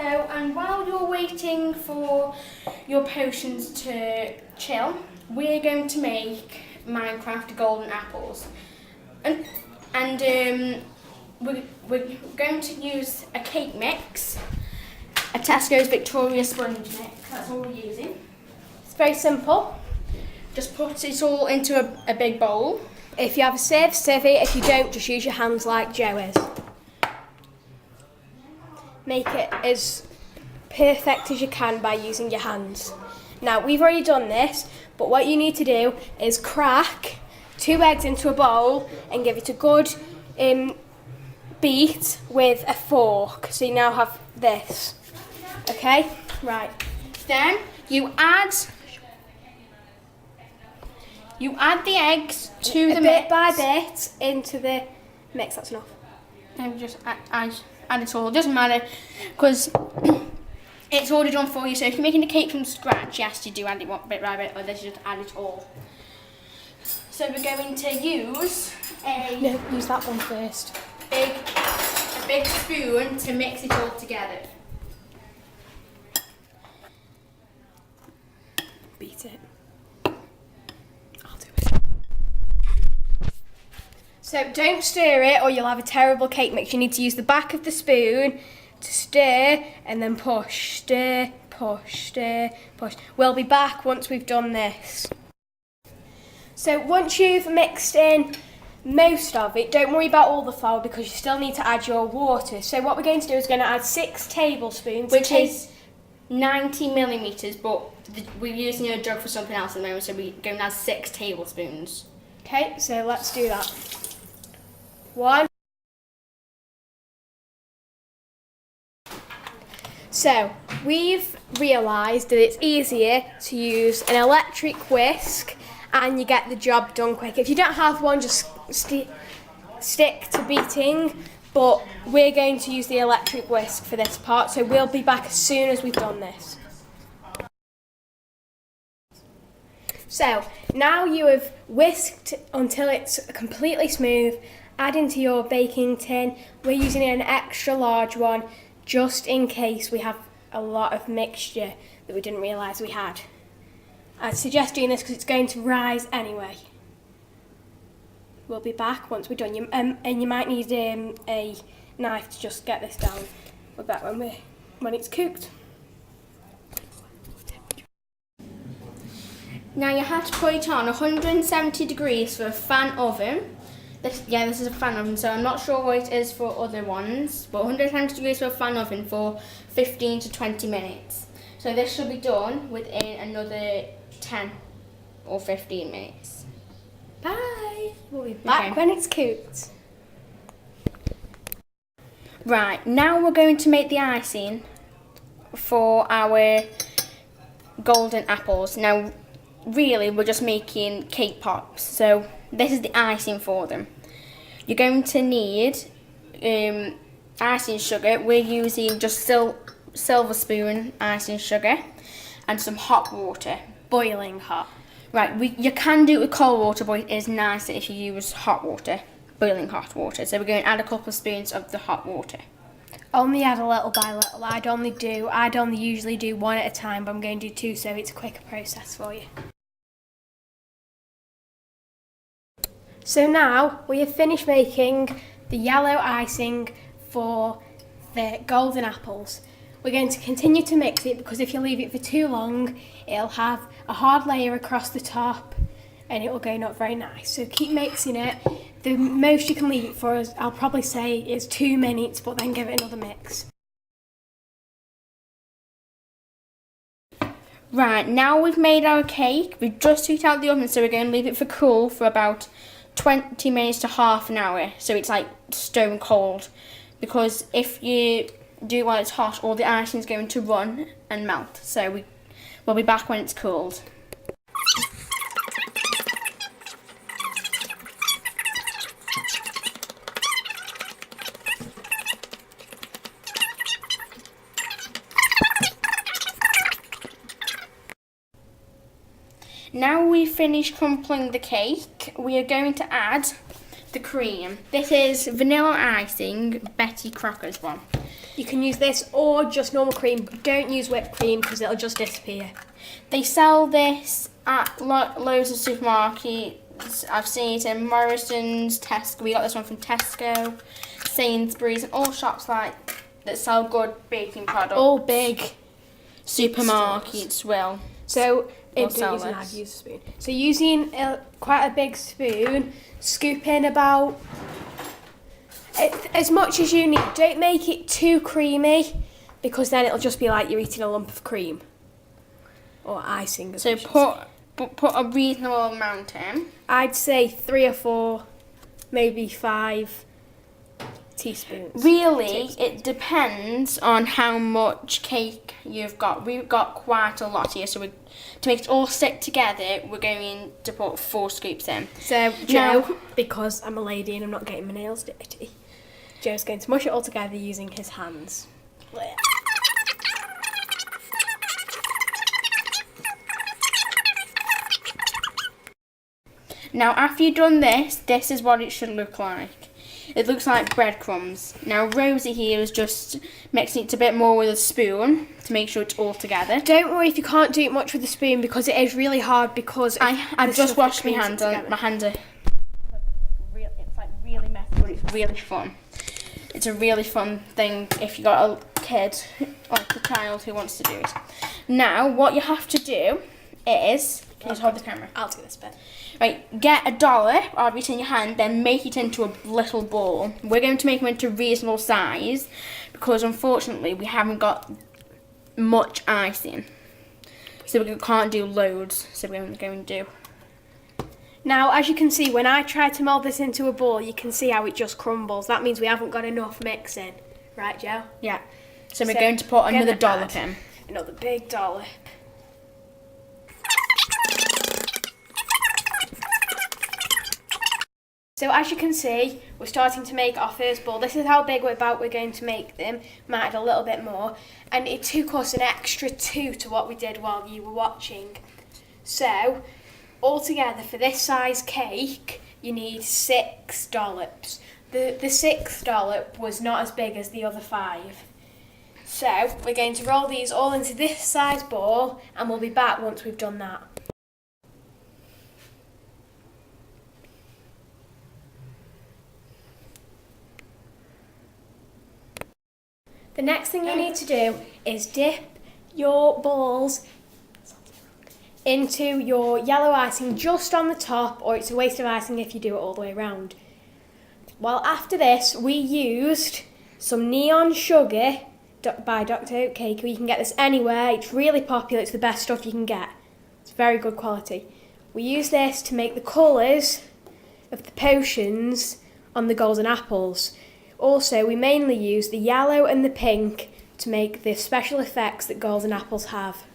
Hello, and while you're waiting for your potions to chill, we're going to make Minecraft golden apples. And we're going to use a cake mix, a Tesco's Victoria sponge mix, that's all we're using. It's very simple. Just put it all into a big bowl. If you have a sieve, sieve it. If you don't, just use your hands like Joe is. Make it as perfect as you can by using your hands. Now, we've already done this, but what you need to do is crack 2 eggs into a bowl and give it a good beat with a fork. So you now have this. Okay? Right. Then you add the eggs to the mix. Bit by bit into the mix. That's enough. And just add it all. It doesn't matter because it's already done for you. So if you're making the cake from scratch, yes, you do add it one bit by bit, or then you just add it all. So we're going to use use that one first. a big spoon to mix it all together. Beat it. I'll do it. So don't stir it or you'll have a terrible cake mix. You need to use the back of the spoon to stir and then push. Stir, push, stir, push. We'll be back once we've done this. So once you've mixed in most of it, don't worry about all the flour because you still need to add your water. So what we're going to do is going to add 6 tablespoons. Which is 90 millimetres, but we're using a jug for something else at the moment, so we're going to add 6 tablespoons. Okay, so let's do that. 1. So we've realised that it's easier to use an electric whisk and you get the job done quick. If you don't have one, just stick to beating, but we're going to use the electric whisk for this part, so we'll be back as soon as we've done this. So now you have whisked until it's completely smooth. Add into your baking tin. We're using an extra large one just in case we have a lot of mixture that we didn't realise we had. I'd suggest doing this because it's going to rise anyway. We'll be back once we're done. And you might need a knife to just get this down. We're back when it's cooked. Now you have to put it on 170 degrees for a fan oven. This is a fan oven, so I'm not sure what it is for other ones, but 170 degrees for a fan oven for 15 to 20 minutes. So this should be done within another 10 or 15 minutes. Bye! We'll be back when it's cooked. Right, now we're going to make the icing for our golden apples. Now, really, we're just making cake pops, so this is the icing for them. You're going to need icing sugar. We're using just silver spoon icing sugar and some hot water. Boiling hot. Right, you can do it with cold water, but it is nicer if you use hot water, boiling hot water. So we're going to add a couple of spoons of the hot water. Only add a little by little. I'd only usually do 1 at a time, but I'm going to do 2 so it's a quicker process for you. So now we have finished making the yellow icing for the golden apples. We're going to continue to mix it because if you leave it for too long, it'll have a hard layer across the top and it will go not very nice. So keep mixing it. The most you can leave it for, I'll probably say, is 2 minutes, but then give it another mix. Right, now we've made our cake. We've just took it out of the oven, so we're going to leave it for cool for about 20 minutes to half an hour. So it's like stone cold. Because if you do it while it's hot, all the icing is going to run and melt. So we'll be back when it's cooled. Now we've finished crumpling the cake, we are going to add the cream. This is vanilla icing, Betty Crocker's one. You can use this or just normal cream, but don't use whipped cream because it'll just disappear. They sell this at loads of supermarkets. I've seen it in Morrison's, Tesco. We got this one from Tesco, Sainsbury's, and all shops that sell good baking products. All big supermarkets will. So We'll sell using, this. I've used a spoon. So using quite a big spoon, scoop in about as much as you need. Don't make it too creamy because then it'll just be like you're eating a lump of cream or icing. So put a reasonable amount in. I'd say 3 or 4, maybe 5 teaspoons. Really, it depends on how much cake you've got. We've got quite a lot here, so to make it all stick together, we're going to put 4 scoops in. So Joe, because I'm a lady and I'm not getting my nails dirty, Joe's going to mush it all together using his hands. Now, after you've done this is what it should look like. It looks like breadcrumbs. Now, Rosie here is just mixing it a bit more with a spoon to make sure it's all together. Don't worry if you can't do it much with the spoon because it is really hard because I've just washed my hands and my hands are it's like really messy, but it's really fun. It's a really fun thing if you got a kid or a child who wants to do it. Now, what you have to do is, can you hold the camera? I'll do this bit. Right, get a dollop of it in your hand, then make it into a little ball. We're going to make them into reasonable size because unfortunately we haven't got much icing. So we can't do loads, so we're going to do. Now, as you can see, when I try to mould this into a ball, you can see how it just crumbles. That means we haven't got enough mixing. Right, Joe? Yeah. So we're going to put get another the dollop pad. in. Another big dollop. So as you can see, we're starting to make our first ball. This is how big we're going to make them. Might add a little bit more. And it took us an extra 2 to what we did while you were watching. So, altogether for this size cake, you need 6 dollops. The 6th dollop was not as big as the other 5. So, we're going to roll these all into this size ball and we'll be back once we've done that. The next thing you need to do is dip your balls into your yellow icing just on the top, or it's a waste of icing if you do it all the way around. Well, after this, we used some neon sugar by Dr. Oatcake. You can get this anywhere. It's really popular. It's the best stuff you can get. It's very good quality. We use this to make the colours of the potions on the golden apples. Also, we mainly use the yellow and the pink to make the special effects that golden apples have.